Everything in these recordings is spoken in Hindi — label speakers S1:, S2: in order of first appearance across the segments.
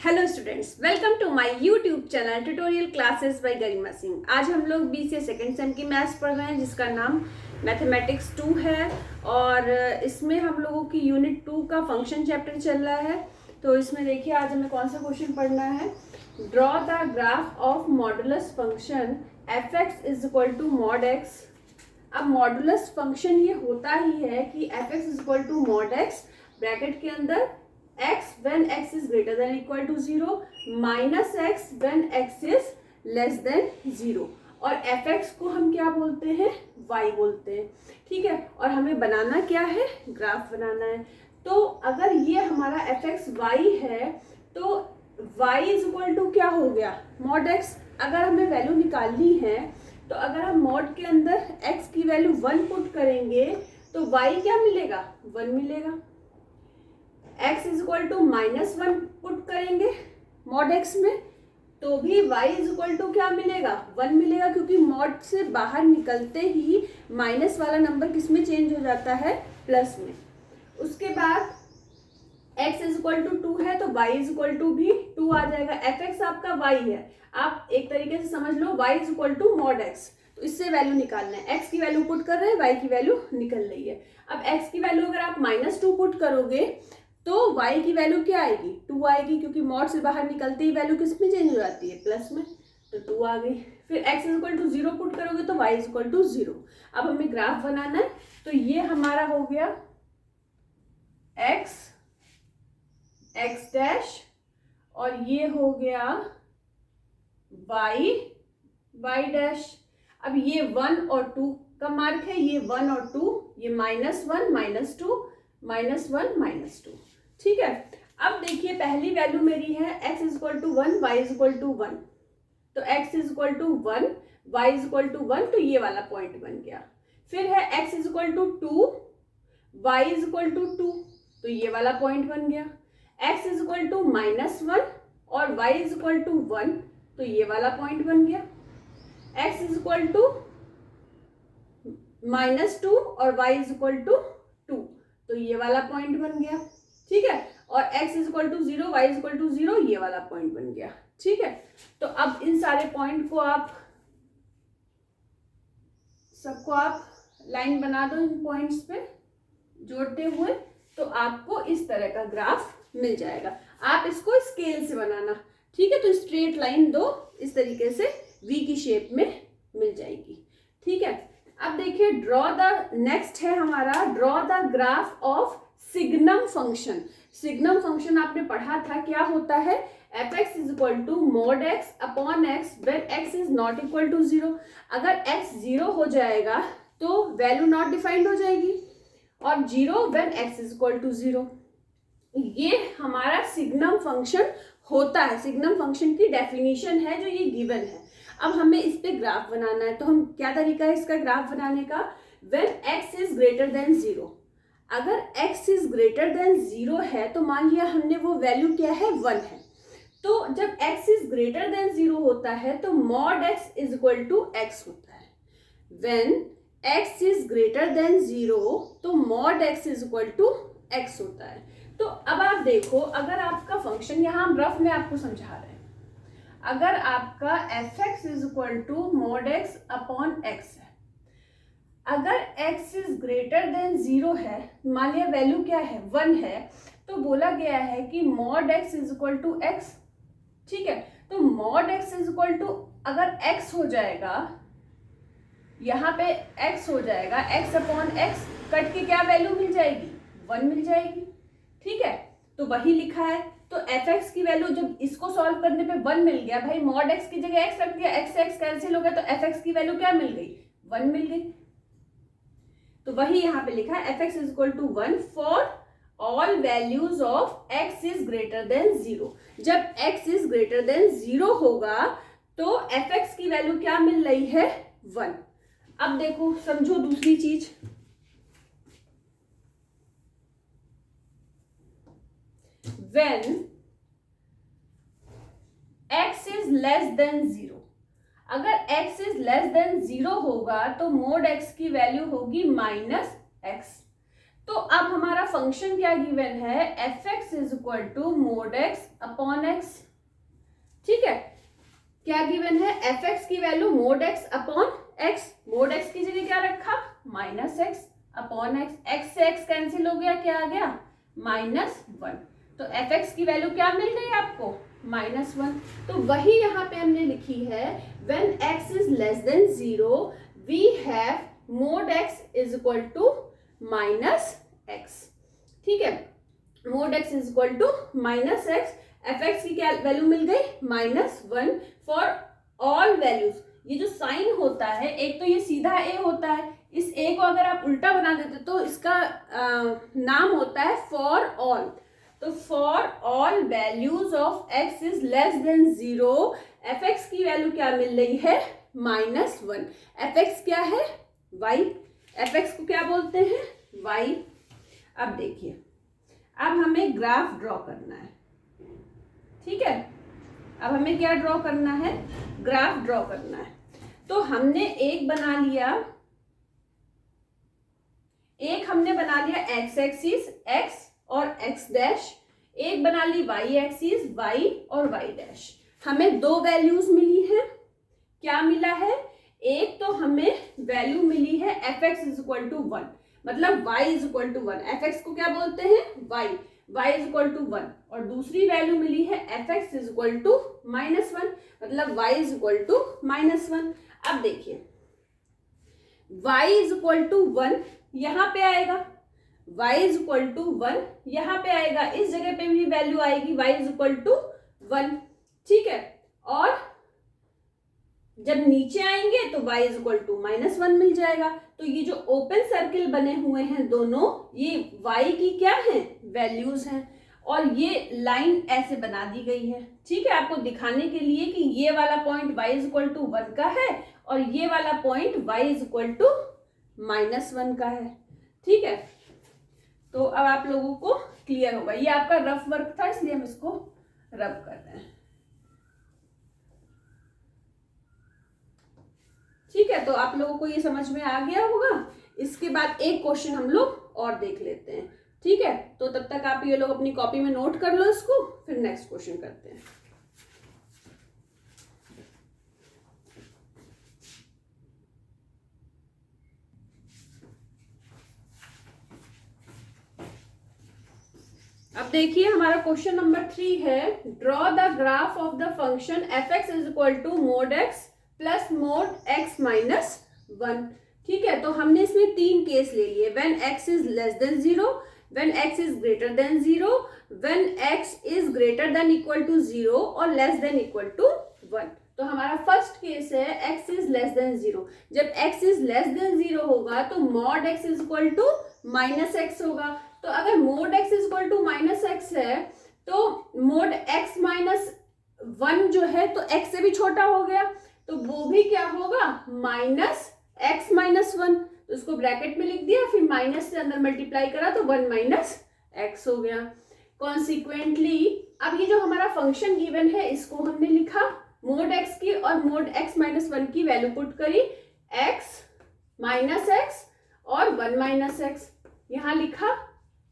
S1: Hello students, welcome to my YouTube channel tutorial classes by Garima Singh. आज हम लोग बीसीए सेकेंड सेम की मैथ्स पढ़ रहे हैं जिसका नाम मैथमेटिक्स 2 है और इसमें हम लोगों की यूनिट 2 का फंक्शन चैप्टर चल रहा है। तो इसमें देखिए आज हमें कौन सा क्वेश्चन पढ़ना है। Draw the graph of modulus function f x is equal to mod x. अब मॉडुलस फंक्शन ये होता ही है कि f x is equal to mod x bracket के अंदर x when x is greater than equal to 0 minus x when x is less than 0 और fx को हम क्या बोलते हैं, y बोलते हैं। ठीक है, और हमें बनाना क्या है, ग्राफ बनाना है। तो अगर ये हमारा fx y है तो y इज इक्वल टू क्या हो गया, मॉड x। अगर हमें वैल्यू निकालनी है तो अगर हम मॉड के अंदर x की वैल्यू 1 पुट करेंगे तो y क्या मिलेगा, 1 मिलेगा। x is equal to -1 put करेंगे मॉड x में तो भी y इज इक्वल टू क्या मिलेगा, 1 मिलेगा, क्योंकि मॉड से बाहर निकलते ही माइनस वाला नंबर किस में चेंज हो जाता है, प्लस में। उसके बाद x इज इक्वल टू 2 है तो y इज इक्वल टू भी 2 आ जाएगा। fx आपका y है, आप एक तरीके से समझ लो y is equal to mod x। तो इससे वैल्यू निकालना है, x की वैल्यू पुट कर रहे हैं, y की वैल्यू निकल रही है। अब x की वैल्यू अगर आप -2 पुट करोगे तो y की वैल्यू क्या आएगी, 2 आएगी, क्योंकि मॉड से बाहर निकलते ही वैल्यू किस में चेंज हो जाती है, प्लस में। तो 2 आ गई। फिर x is equal to 0 put करोगे तो y इज इक्वल टू 0। अब हमें ग्राफ बनाना है तो ये हमारा हो गया x x डैश और ये हो गया y y डैश। अब ये 1 और 2 का मार्क है, ये 1 और 2, ये -1 -2 -1 -2। ठीक है, अब देखिए पहली वैल्यू मेरी है x is equal to 1 y is equal to 1। तो x is equal to 1 y is equal to 1, तो ये वाला पॉइंट बन गया। फिर है x is equal to 2 y is equal to 2, तो ये वाला पॉइंट बन गया। x इज इक्वल टू -1 और y इज इक्वल टू 1, तो ये वाला पॉइंट बन गया। x इज इक्वल टू -2 और y इज इक्वल टू 2, तो ये वाला पॉइंट बन गया। ठीक है, और x is equal to 0 y is equal to 0, ये वाला पॉइंट बन गया। ठीक है, तो अब इन सारे पॉइंट को आप सबको आप लाइन बना दो इन पॉइंट्स पे जोड़ते हुए, तो आपको इस तरह का ग्राफ मिल जाएगा। आप इसको स्केल से बनाना, ठीक है, तो स्ट्रेट लाइन दो इस तरीके से वी की शेप में मिल जाएगी। ठीक है, अब देखिए ड्रॉ द नेक्स्ट है हमारा, draw the graph of signum function. Signum function आपने पढ़ा था, क्या होता है, f x is equal to mod x upon x when x is not equal to 0। अगर x 0 हो जाएगा तो वैल्यू नॉट डिफाइंड हो जाएगी, और 0 when x is equal to 0। ये हमारा सिग्नम फंक्शन होता है, सिग्नम फंक्शन की डेफिनेशन है जो ये गिवन है। अब हमें इस पे ग्राफ बनाना है, तो हम क्या तरीका है इसका ग्राफ बनाने का, when x is greater than 0। अगर x इज ग्रेटर देन 0 है तो मान लिया हमने वो वैल्यू क्या है, 1 है। तो जब x इज ग्रेटर देन 0 होता है तो mod x is equal to x होता है। When x is greater than 0 तो mod x is equal to x होता है। तो अब आप देखो, अगर आपका फंक्शन, यहाँ हम रफ में आपको समझा रहे हैं, अगर आपका f x is equal to mod x upon x है, अगर x इज ग्रेटर देन 0 है, मान लिया वैल्यू क्या है, 1 है, तो बोला गया है कि mod x is equal to x। ठीक है, तो mod x is equal to, अगर x हो जाएगा, यहाँ पे x हो जाएगा, x अपॉन x कट के क्या वैल्यू मिल जाएगी, 1 मिल जाएगी। ठीक है, तो वही लिखा है। तो एफ एक्स की वैल्यू जब इसको सॉल्व करने पे 1 मिल गया, भाई मॉड x की जगह x रख दिया, x से x कैंसिल हो गया, तो एफ एक्स की वैल्यू क्या मिल गई, 1 मिल गई। तो वही यहाँ पे लिखा है, f x is equal to 1 for all values of x is greater than 0। जब x इज ग्रेटर देन 0 होगा तो एफ एक्स की वैल्यू क्या मिल रही है, 1। अब देखो समझो दूसरी चीज, when x is less than 0, अगर x is less than 0 होगा तो मोड x की वैल्यू होगी -x। तो अब हमारा फंक्शन क्या गिवन है, f x is equal to mod x upon x. ठीक है, क्या गिवन है, एफ एक्स की value mod x upon x. Mod x की जगह क्या रखा, minus x upon x. X से एक्स कैंसिल हो गया, क्या आ गया, -1। तो एफ एक्स की वैल्यू क्या मिल गई आपको, -1। तो वही यहाँ पे हमने लिखी है, when x is less than 0 we have mod x is equal to -x। ठीक है, mod x is equal to -x। F x की क्या वैल्यू मिल गई, -1 फॉर ऑल वैल्यूज। ये जो साइन होता है, एक तो ये सीधा ए होता है, इस ए को अगर आप उल्टा बना देते तो इसका नाम होता है फॉर ऑल। तो for all values of x is less than 0 F x की वैल्यू क्या मिल रही है, -1। एफ एक्स क्या है, y। एफ एक्स को क्या बोलते हैं, y। अब देखिए, अब हमें ग्राफ ड्रॉ करना है। ठीक है, अब हमें क्या ड्रॉ करना है, ग्राफ ड्रॉ करना है। तो हमने एक बना लिया, एक हमने बना लिया एक्स एक्सिस x और x डैश, एक बना ली y एक्सिस y और y डैश। हमें दो वैल्यूज मिली है, क्या मिला है, एक तो हमें वैल्यू मिली है f x is equal to 1, मतलब y is equal to 1। F x को क्या बोलते हैं, y इज इक्वल टू 1। और दूसरी वैल्यू मिली है f x is equal to -1, मतलब y इज इक्वल टू -1। अब देखिए, y इज इक्वल टू 1 यहाँ पे आएगा, y इज इक्वल टू 1 यहाँ पे आएगा, इस जगह पे भी वैल्यू आएगी y इज इक्वल टू 1। ठीक है, और जब नीचे आएंगे तो y इज इक्वल टू -1 मिल जाएगा। तो ये जो ओपन सर्किल बने हुए हैं दोनों, ये y की क्या है, वैल्यूज हैं, और ये लाइन ऐसे बना दी गई है। ठीक है, आपको दिखाने के लिए कि ये वाला point y is equal to 1 का है और ये वाला point y is equal to -1 का है। ठीक है, तो अब आप लोगों को क्लियर होगा। ये आपका रफ वर्क था, इसलिए हम इसको रब कर रहे हैं। ठीक है, तो आप लोगों को ये समझ में आ गया होगा। इसके बाद एक क्वेश्चन हम लोग और देख लेते हैं। ठीक है, तो तब तक आप ये लोग अपनी कॉपी में नोट कर लो इसको, फिर नेक्स्ट क्वेश्चन करते हैं। अब देखिए, हमारा क्वेश्चन नंबर 3 है, draw the graph of the function f x is equal to mod x plus mod x minus 1। ठीक है, तो हमने इसमें 3 केस ले लिए, when x is less than 0, when x is greater than 0, when x is greater than equal to 0 और लेस देन इक्वल टू 1। तो हमारा फर्स्ट केस है एक्स इज लेस देन 0। जब एक्स इज लेस देन 0 होगा तो mod x is equal to -x होगा। तो अगर mod x is equal to -x है तो मोड x -1 जो है तो x से भी छोटा हो गया, तो वो भी क्या होगा, -x -1। तो इसको ब्रैकेट में लिख दिया, फिर माइनस से अंदर मल्टीप्लाई करा तो 1 -x हो गया। कॉन्सिक्वेंटली अब ये जो हमारा फंक्शन गिवन है इसको हमने लिखा, मोड x की और मोड x -1 की वैल्यू पुट करी, x -x और 1 -x यहाँ लिखा,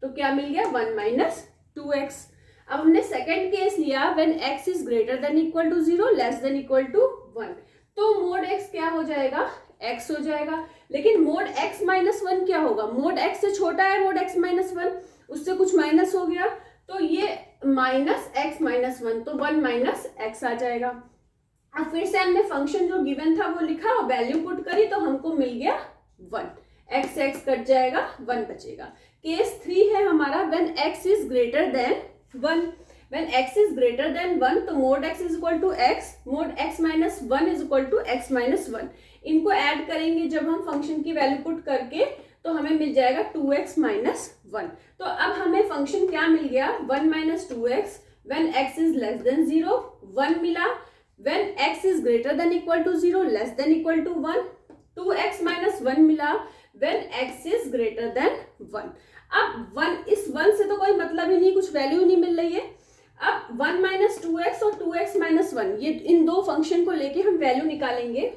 S1: तो क्या मिल गया, 1 -2x। अब हमने सेकेंड केस लिया, when x is greater than equal to 0, less than equal to 1। तो मोड x क्या हो जाएगा, x हो जाएगा। लेकिन मोड x -1 क्या होगा, मोड x से छोटा है मोड x -1, उससे कुछ माइनस हो गया, तो ये -x -1, तो 1 -x आ जाएगा। अब फिर से हमने फंक्शन जो गिवन था वो लिखा और वैल्यू पुट करी, तो हमको मिल गया 1, x x कट जाएगा, 1 बचेगा। केस 3 है हमारा, when x is greater than 1। When x is greater than 1 तो mod x is equal to x, mod x -1 is equal to x -1। इनको ऐड करेंगे जब हम फंक्शन की वैल्यू पुट करके, तो हमें मिल जाएगा 2x -1। तो अब हमें फंक्शन क्या मिल गया, 1 - 2x, when x is less than 0, 1 मिला, when x is greater than equal to 0, less than equal to 1, 2x -1 मिला, when x is greater than 1। अब 1, इस 1 से तो कोई मतलब ही नहीं, कुछ वैल्यू नहीं मिल रही है। अब 1 - 2x और 2x -1, ये इन दो फंक्शन को लेके हम वैल्यू निकालेंगे।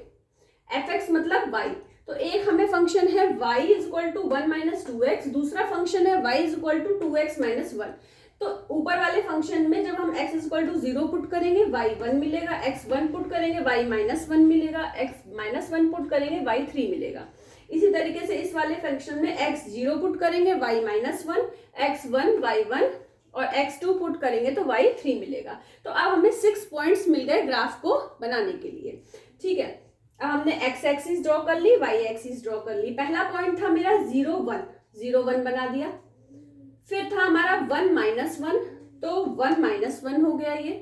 S1: एफ एक्स मतलब y, तो एक हमें फंक्शन है y is equal to 1 minus 2x, दूसरा फंक्शन है y is equal to 2x minus 1। तो ऊपर वाले फंक्शन में जब हम x is equal to 0 put करेंगे y 1 मिलेगा, x 1 पुट करेंगे y माइनस 1 मिलेगा, x माइनस 1 पुट करेंगे y 3 मिलेगा। इसी तरीके से इस वाले फंक्शन में x 0 पुट करेंगे y माइनस 1, x 1 y 1 और x2 पुट करेंगे तो y 3 मिलेगा। तो अब हमें 6 पॉइंट्स मिल गए ग्राफ को बनाने के लिए। ठीक है, अब हमने x एक्सिस ड्रॉ कर ली, y एक्सिस ड्रॉ कर ली। पहला पॉइंट था मेरा 0 1, 0 1 बना दिया। फिर था हमारा 1 माइनस 1, तो 1 माइनस 1 हो गया ये।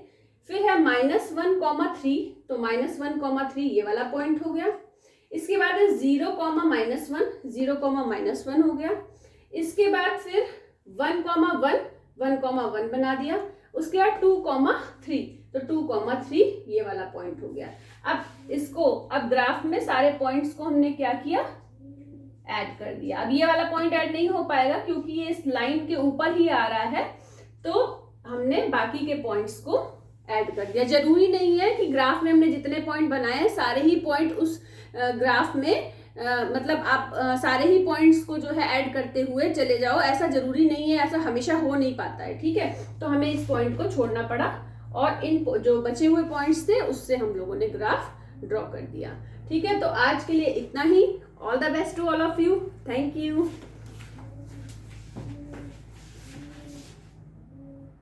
S1: फिर है -1, 3, तो -1, 3 ये वाला पॉइंट हो गया। इसके बाद है 0, -1, 0, -1 हो गया। इसके बाद फिर 1, 1, 1 बना दिया। उसके बाद 2, 3, तो 2, 3 ये वाला पॉइंट हो गया। अब ग्राफ में सारे पॉइंट्स को हमने क्या किया, ऐड कर दिया। अब ये वाला पॉइंट ऐड नहीं हो पाएगा क्योंकि ये इस लाइन के ऊपर ही आ रहा है, तो हमने बाकी के पॉइंट्स को ऐड कर दिया। जरूरी नहीं है कि ग्राफ में हमने जितने पॉइंट बनाए हैं सारे ही पॉइंट उस ग्राफ में मतलब आप सारे ही पॉइंट्स को जो है ऐड करते हुए चले जाओ, ऐसा जरूरी नहीं है, ऐसा हमेशा हो नहीं पाता है। ठीक है, तो हमें इस पॉइंट को छोड़ना पड़ा और इन जो बचे हुए पॉइंट्स थे उससे हम लोगों ने ग्राफ ड्रॉ कर दिया। ठीक है, तो आज के लिए इतना ही। All the best to all of you, thank you.